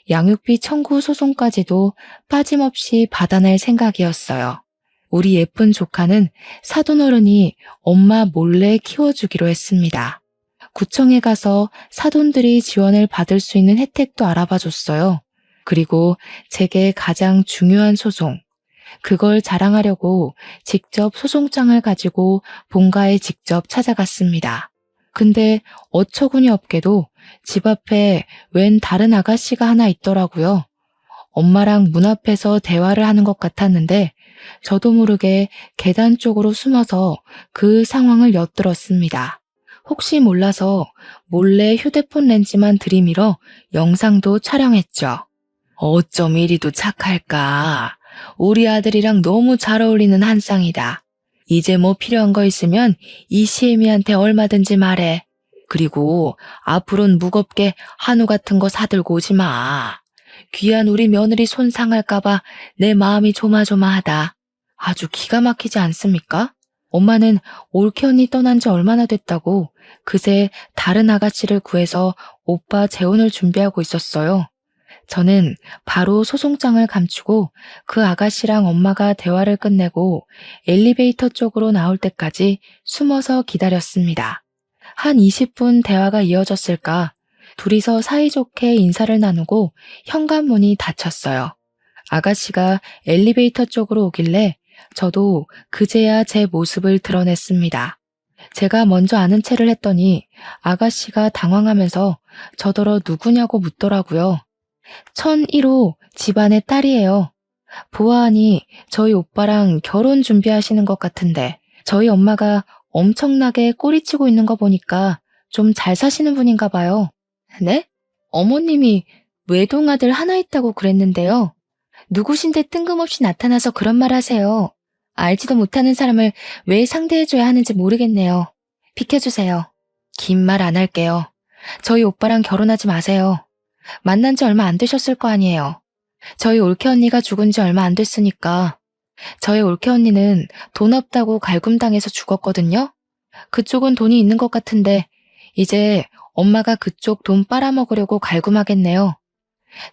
양육비 청구 소송까지도 빠짐없이 받아낼 생각이었어요. 우리 예쁜 조카는 사돈 어른이 엄마 몰래 키워주기로 했습니다. 구청에 가서 사돈들이 지원을 받을 수 있는 혜택도 알아봐 줬어요. 그리고 제게 가장 중요한 소송, 그걸 자랑하려고 직접 소송장을 가지고 본가에 직접 찾아갔습니다. 근데 어처구니 없게도 집 앞에 웬 다른 아가씨가 하나 있더라고요. 엄마랑 문 앞에서 대화를 하는 것 같았는데 저도 모르게 계단 쪽으로 숨어서 그 상황을 엿들었습니다. 혹시 몰라서 몰래 휴대폰 렌즈만 들이밀어 영상도 촬영했죠. 어쩜 이리도 착할까. 우리 아들이랑 너무 잘 어울리는 한 쌍이다. 이제 뭐 필요한 거 있으면 이 시애미한테 얼마든지 말해. 그리고 앞으로는 무겁게 한우 같은 거 사들고 오지 마. 귀한 우리 며느리 손 상할까봐 내 마음이 조마조마하다. 아주 기가 막히지 않습니까? 엄마는 올케 언니 떠난 지 얼마나 됐다고 그새 다른 아가씨를 구해서 오빠 재혼을 준비하고 있었어요. 저는 바로 소송장을 감추고 그 아가씨랑 엄마가 대화를 끝내고 엘리베이터 쪽으로 나올 때까지 숨어서 기다렸습니다. 한 20분 대화가 이어졌을까 둘이서 사이좋게 인사를 나누고 현관문이 닫혔어요. 아가씨가 엘리베이터 쪽으로 오길래 저도 그제야 제 모습을 드러냈습니다. 제가 먼저 아는 체를 했더니 아가씨가 당황하면서 저더러 누구냐고 묻더라고요. 1001호 집안의 딸이에요. 보아하니 저희 오빠랑 결혼 준비하시는 것 같은데 저희 엄마가 엄청나게 꼬리치고 있는 거 보니까 좀 잘 사시는 분인가 봐요. 네? 어머님이 외동아들 하나 있다고 그랬는데요. 누구신데 뜬금없이 나타나서 그런 말 하세요. 알지도 못하는 사람을 왜 상대해줘야 하는지 모르겠네요. 비켜주세요. 긴 말 안 할게요. 저희 오빠랑 결혼하지 마세요. 만난 지 얼마 안 되셨을 거 아니에요. 저희 올케 언니가 죽은 지 얼마 안 됐으니까. 저희 올케 언니는 돈 없다고 갈굼당해서 죽었거든요. 그쪽은 돈이 있는 것 같은데 이제 엄마가 그쪽 돈 빨아먹으려고 갈굼하겠네요.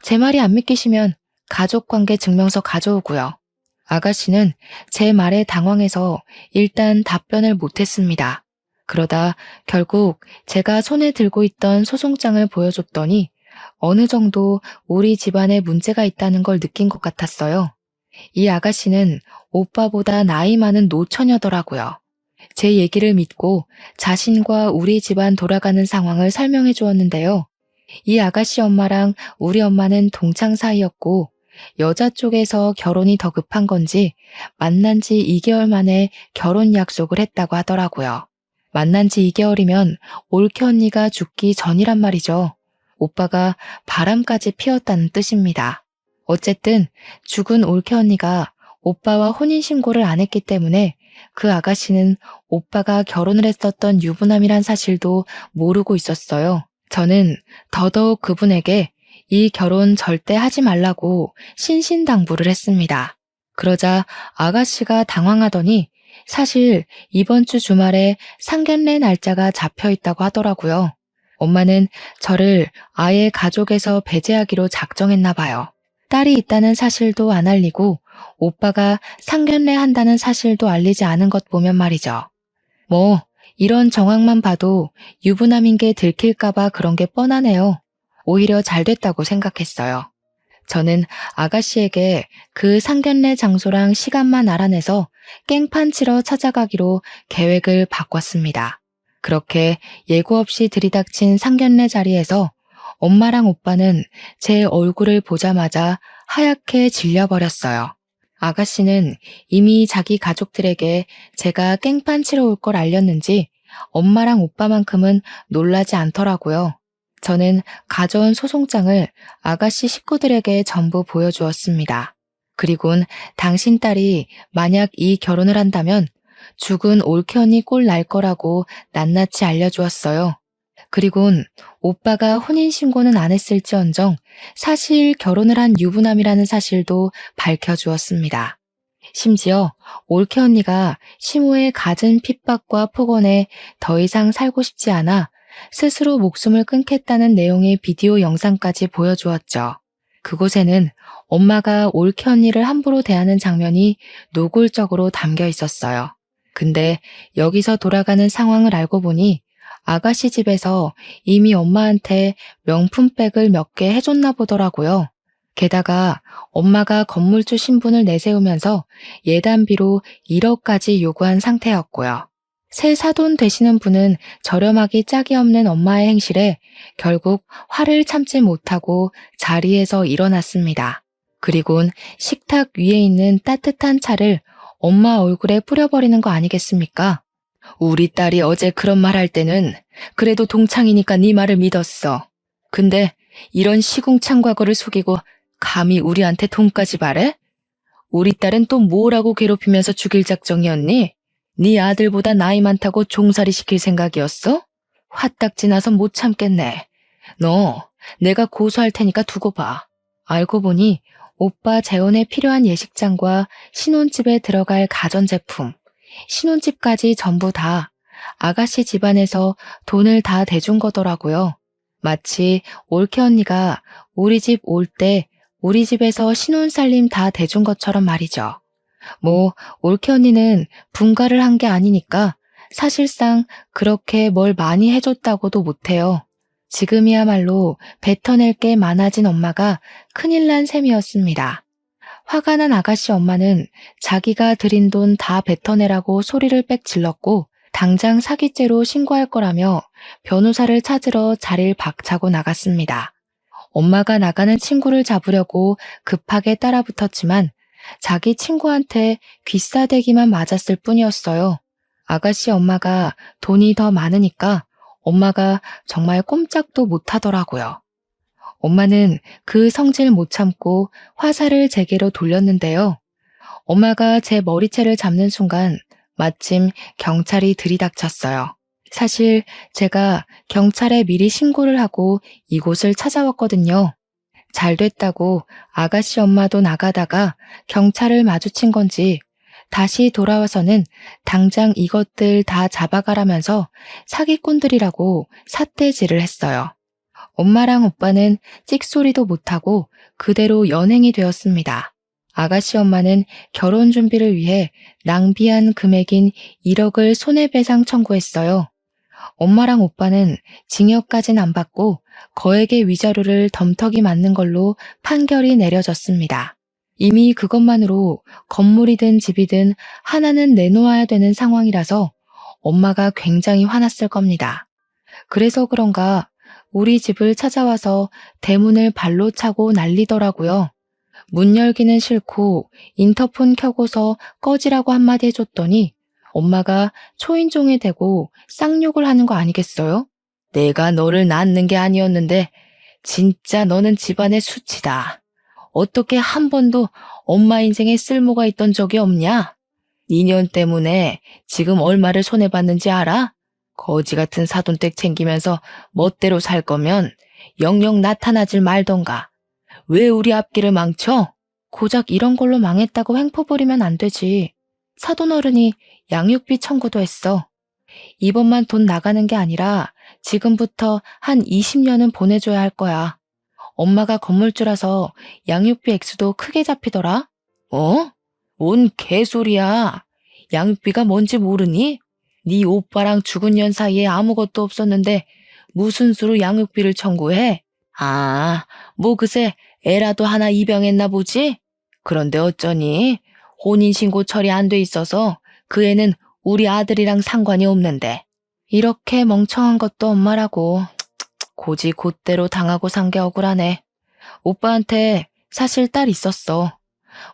제 말이 안 믿기시면 가족관계 증명서 가져오고요. 아가씨는 제 말에 당황해서 일단 답변을 못했습니다. 그러다 결국 제가 손에 들고 있던 소송장을 보여줬더니 어느 정도 우리 집안에 문제가 있다는 걸 느낀 것 같았어요. 이 아가씨는 오빠보다 나이 많은 노처녀더라고요. 제 얘기를 믿고 자신과 우리 집안 돌아가는 상황을 설명해 주었는데요. 이 아가씨 엄마랑 우리 엄마는 동창 사이였고 여자 쪽에서 결혼이 더 급한 건지 만난 지 2개월 만에 결혼 약속을 했다고 하더라고요. 만난 지 2개월이면 올케 언니가 죽기 전이란 말이죠. 오빠가 바람까지 피웠다는 뜻입니다. 어쨌든 죽은 올케 언니가 오빠와 혼인신고를 안 했기 때문에 그 아가씨는 오빠가 결혼을 했었던 유부남이란 사실도 모르고 있었어요. 저는 더더욱 그분에게 이 결혼 절대 하지 말라고 신신당부를 했습니다. 그러자 아가씨가 당황하더니 사실 이번 주 주말에 상견례 날짜가 잡혀 있다고 하더라고요. 엄마는 저를 아예 가족에서 배제하기로 작정했나 봐요. 딸이 있다는 사실도 안 알리고 오빠가 상견례 한다는 사실도 알리지 않은 것 보면 말이죠. 뭐 이런 정황만 봐도 유부남인 게 들킬까봐 그런 게 뻔하네요. 오히려 잘 됐다고 생각했어요. 저는 아가씨에게 그 상견례 장소랑 시간만 알아내서 깽판 치러 찾아가기로 계획을 바꿨습니다. 그렇게 예고 없이 들이닥친 상견례 자리에서 엄마랑 오빠는 제 얼굴을 보자마자 하얗게 질려버렸어요. 아가씨는 이미 자기 가족들에게 제가 깽판 치러 올 걸 알렸는지 엄마랑 오빠만큼은 놀라지 않더라고요. 저는 가져온 소송장을 아가씨 식구들에게 전부 보여주었습니다. 그리곤 당신 딸이 만약 이 결혼을 한다면 죽은 올케 언니 꼴 날 거라고 낱낱이 알려주었어요. 그리곤 오빠가 혼인신고는 안 했을지언정 사실 결혼을 한 유부남이라는 사실도 밝혀주었습니다. 심지어 올케 언니가 시모의 갖은 핍박과 폭언에 더 이상 살고 싶지 않아 스스로 목숨을 끊겠다는 내용의 비디오 영상까지 보여주었죠. 그곳에는 엄마가 올케 언니를 함부로 대하는 장면이 노골적으로 담겨 있었어요. 근데 여기서 돌아가는 상황을 알고 보니 아가씨 집에서 이미 엄마한테 명품백을 몇 개 해줬나 보더라고요. 게다가 엄마가 건물주 신분을 내세우면서 예단비로 1억까지 요구한 상태였고요. 새 사돈 되시는 분은 저렴하기 짝이 없는 엄마의 행실에 결국 화를 참지 못하고 자리에서 일어났습니다. 그리곤 식탁 위에 있는 따뜻한 차를 엄마 얼굴에 뿌려버리는 거 아니겠습니까? 우리 딸이 어제 그런 말 할 때는 그래도 동창이니까 네 말을 믿었어. 근데 이런 시궁창 과거를 속이고 감히 우리한테 돈까지 바래? 우리 딸은 또 뭐라고 괴롭히면서 죽일 작정이었니? 네 아들보다 나이 많다고 종살이 시킬 생각이었어? 화딱 지나서 못 참겠네. 너 내가 고소할 테니까 두고 봐. 알고 보니 오빠 재혼에 필요한 예식장과 신혼집에 들어갈 가전제품, 신혼집까지 전부 다 아가씨 집안에서 돈을 다 대준 거더라고요. 마치 올케 언니가 우리 집 올 때 우리 집에서 신혼살림 다 대준 것처럼 말이죠. 뭐 올케 언니는 분가를 한 게 아니니까 사실상 그렇게 뭘 많이 해줬다고도 못해요. 지금이야말로 뱉어낼 게 많아진 엄마가 큰일 난 셈이었습니다. 화가 난 아가씨 엄마는 자기가 들인 돈 다 뱉어내라고 소리를 빽 질렀고 당장 사기죄로 신고할 거라며 변호사를 찾으러 자리를 박차고 나갔습니다. 엄마가 나가는 친구를 잡으려고 급하게 따라붙었지만 자기 친구한테 귀싸대기만 맞았을 뿐이었어요. 아가씨 엄마가 돈이 더 많으니까 엄마가 정말 꼼짝도 못하더라고요. 엄마는 그 성질 못 참고 화살을 제게로 돌렸는데요. 엄마가 제 머리채를 잡는 순간 마침 경찰이 들이닥쳤어요. 사실 제가 경찰에 미리 신고를 하고 이곳을 찾아왔거든요. 잘 됐다고 아가씨 엄마도 나가다가 경찰을 마주친 건지 다시 돌아와서는 당장 이것들 다 잡아가라면서 사기꾼들이라고 삿대질을 했어요. 엄마랑 오빠는 찍소리도 못하고 그대로 연행이 되었습니다. 아가씨 엄마는 결혼 준비를 위해 낭비한 금액인 1억을 손해배상 청구했어요. 엄마랑 오빠는 징역까진 안 받고 거액의 위자료를 덤터기 맞는 걸로 판결이 내려졌습니다. 이미 그것만으로 건물이든 집이든 하나는 내놓아야 되는 상황이라서 엄마가 굉장히 화났을 겁니다. 그래서 그런가 우리 집을 찾아와서 대문을 발로 차고 난리더라고요. 문 열기는 싫고 인터폰 켜고서 꺼지라고 한마디 해줬더니 엄마가 초인종에 대고 쌍욕을 하는 거 아니겠어요? 내가 너를 낳는 게 아니었는데 진짜 너는 집안의 수치다. 어떻게 한 번도 엄마 인생에 쓸모가 있던 적이 없냐? 2년 때문에 지금 얼마를 손해봤는지 알아? 거지 같은 사돈댁 챙기면서 멋대로 살 거면 영영 나타나질 말던가. 왜 우리 앞길을 망쳐? 고작 이런 걸로 망했다고 횡포 부리면 안 되지. 사돈어른이 양육비 청구도 했어. 이번만 돈 나가는 게 아니라 지금부터 한 20년은 보내줘야 할 거야. 엄마가 건물주라서 양육비 액수도 크게 잡히더라. 어? 뭔 개소리야. 양육비가 뭔지 모르니? 네 오빠랑 죽은 년 사이에 아무것도 없었는데 무슨 수로 양육비를 청구해? 아, 뭐 그새 애라도 하나 입양했나 보지? 그런데 어쩌니? 혼인신고 처리 안 돼 있어서 그 애는 우리 아들이랑 상관이 없는데. 이렇게 멍청한 것도 엄마라고. 고지 곧대로 당하고 산 게 억울하네. 오빠한테 사실 딸 있었어.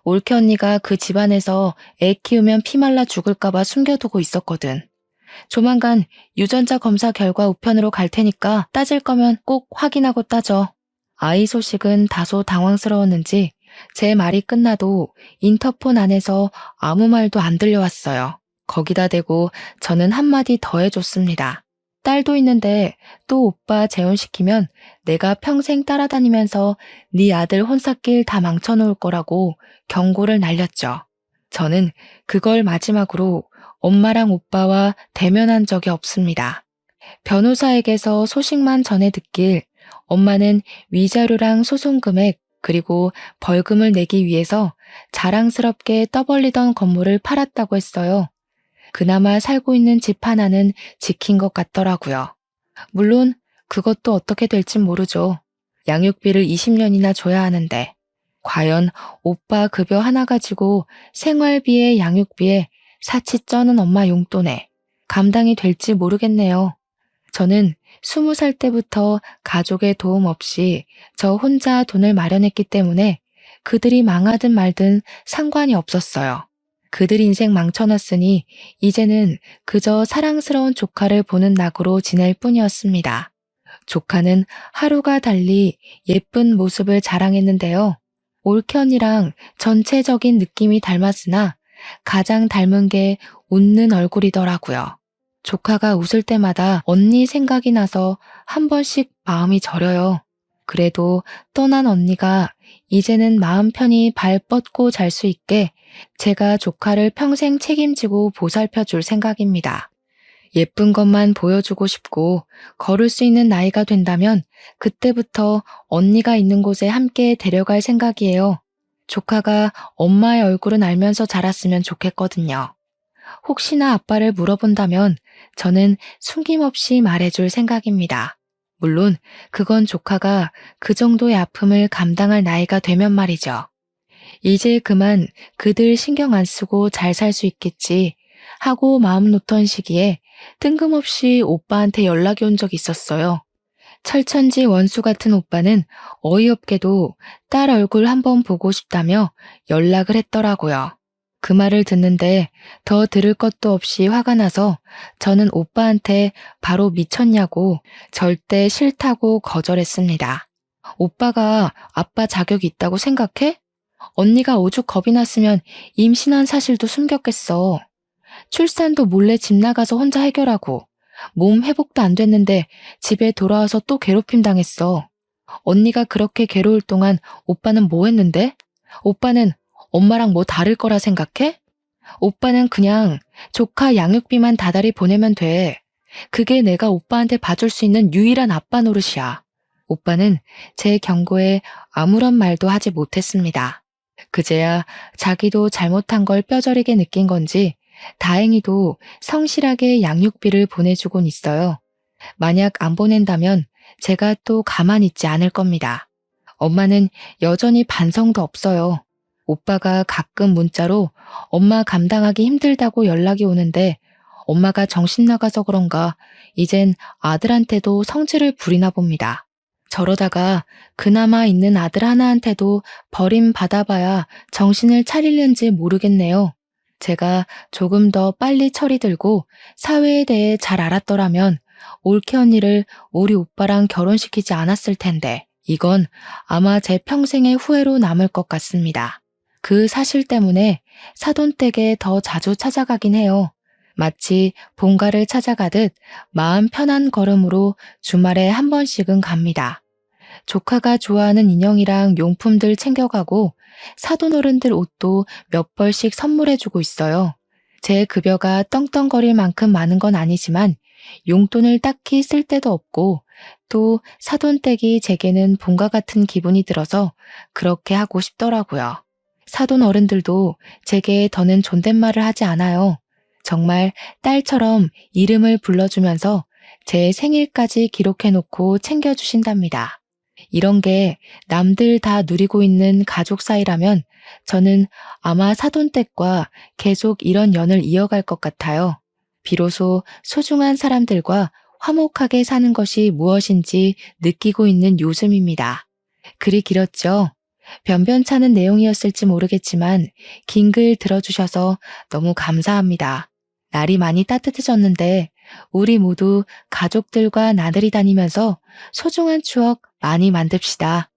올케 언니가 그 집안에서 애 키우면 피 말라 죽을까봐 숨겨두고 있었거든. 조만간 유전자 검사 결과 우편으로 갈 테니까 따질 거면 꼭 확인하고 따져. 아이 소식은 다소 당황스러웠는지 제 말이 끝나도 인터폰 안에서 아무 말도 안 들려왔어요. 거기다 대고 저는 한마디 더 해줬습니다. 딸도 있는데 또 오빠 재혼시키면 내가 평생 따라다니면서 네 아들 혼사길 다 망쳐놓을 거라고 경고를 날렸죠. 저는 그걸 마지막으로 엄마랑 오빠와 대면한 적이 없습니다. 변호사에게서 소식만 전해 듣길 엄마는 위자료랑 소송 금액 그리고 벌금을 내기 위해서 자랑스럽게 떠벌리던 건물을 팔았다고 했어요. 그나마 살고 있는 집 하나는 지킨 것 같더라고요. 물론 그것도 어떻게 될진 모르죠. 양육비를 20년이나 줘야 하는데 과연 오빠 급여 하나 가지고 생활비에 양육비에 사치 쩌는 엄마 용돈에 감당이 될지 모르겠네요. 저는 20살 때부터 가족의 도움 없이 저 혼자 돈을 마련했기 때문에 그들이 망하든 말든 상관이 없었어요. 그들 인생 망쳐놨으니 이제는 그저 사랑스러운 조카를 보는 낙으로 지낼 뿐이었습니다. 조카는 하루가 달리 예쁜 모습을 자랑했는데요. 올케 언니랑 전체적인 느낌이 닮았으나 가장 닮은 게 웃는 얼굴이더라고요. 조카가 웃을 때마다 언니 생각이 나서 한 번씩 마음이 저려요. 그래도 떠난 언니가 이제는 마음 편히 발 뻗고 잘 수 있게 제가 조카를 평생 책임지고 보살펴 줄 생각입니다. 예쁜 것만 보여주고 싶고 걸을 수 있는 나이가 된다면 그때부터 언니가 있는 곳에 함께 데려갈 생각이에요. 조카가 엄마의 얼굴은 알면서 자랐으면 좋겠거든요. 혹시나 아빠를 물어본다면 저는 숨김없이 말해줄 생각입니다. 물론 그건 조카가 그 정도의 아픔을 감당할 나이가 되면 말이죠. 이제 그만 그들 신경 안 쓰고 잘 살 수 있겠지 하고 마음 놓던 시기에 뜬금없이 오빠한테 연락이 온 적이 있었어요. 철천지 원수 같은 오빠는 어이없게도 딸 얼굴 한번 보고 싶다며 연락을 했더라고요. 그 말을 듣는데 더 들을 것도 없이 화가 나서 저는 오빠한테 바로 미쳤냐고 절대 싫다고 거절했습니다. 오빠가 아빠 자격이 있다고 생각해? 언니가 오죽 겁이 났으면 임신한 사실도 숨겼겠어. 출산도 몰래 집 나가서 혼자 해결하고 몸 회복도 안 됐는데 집에 돌아와서 또 괴롭힘 당했어. 언니가 그렇게 괴로울 동안 오빠는 뭐 했는데? 오빠는 엄마랑 뭐 다를 거라 생각해? 오빠는 그냥 조카 양육비만 다달이 보내면 돼. 그게 내가 오빠한테 봐줄 수 있는 유일한 아빠 노릇이야. 오빠는 제 경고에 아무런 말도 하지 못했습니다. 그제야 자기도 잘못한 걸 뼈저리게 느낀 건지 다행히도 성실하게 양육비를 보내주곤 있어요. 만약 안 보낸다면 제가 또 가만히 있지 않을 겁니다. 엄마는 여전히 반성도 없어요. 오빠가 가끔 문자로 엄마 감당하기 힘들다고 연락이 오는데 엄마가 정신 나가서 그런가 이젠 아들한테도 성질을 부리나 봅니다. 저러다가 그나마 있는 아들 하나한테도 버림받아봐야 정신을 차리는지 모르겠네요. 제가 조금 더 빨리 철이 들고 사회에 대해 잘 알았더라면 올케 언니를 우리 오빠랑 결혼시키지 않았을 텐데 이건 아마 제 평생의 후회로 남을 것 같습니다. 그 사실 때문에 사돈댁에 더 자주 찾아가긴 해요. 마치 본가를 찾아가듯 마음 편한 걸음으로 주말에 한 번씩은 갑니다. 조카가 좋아하는 인형이랑 용품들 챙겨가고 사돈 어른들 옷도 몇 벌씩 선물해주고 있어요. 제 급여가 떵떵거릴 만큼 많은 건 아니지만 용돈을 딱히 쓸 데도 없고 또 사돈댁이 제게는 본가 같은 기분이 들어서 그렇게 하고 싶더라고요. 사돈 어른들도 제게 더는 존댓말을 하지 않아요. 정말 딸처럼 이름을 불러주면서 제 생일까지 기록해놓고 챙겨주신답니다. 이런 게 남들 다 누리고 있는 가족 사이라면 저는 아마 사돈댁과 계속 이런 연을 이어갈 것 같아요. 비로소 소중한 사람들과 화목하게 사는 것이 무엇인지 느끼고 있는 요즘입니다. 글이 길었죠? 변변찮은 내용이었을지 모르겠지만 긴 글 들어주셔서 너무 감사합니다. 날이 많이 따뜻해졌는데 우리 모두 가족들과 나들이 다니면서 소중한 추억 많이 만듭시다.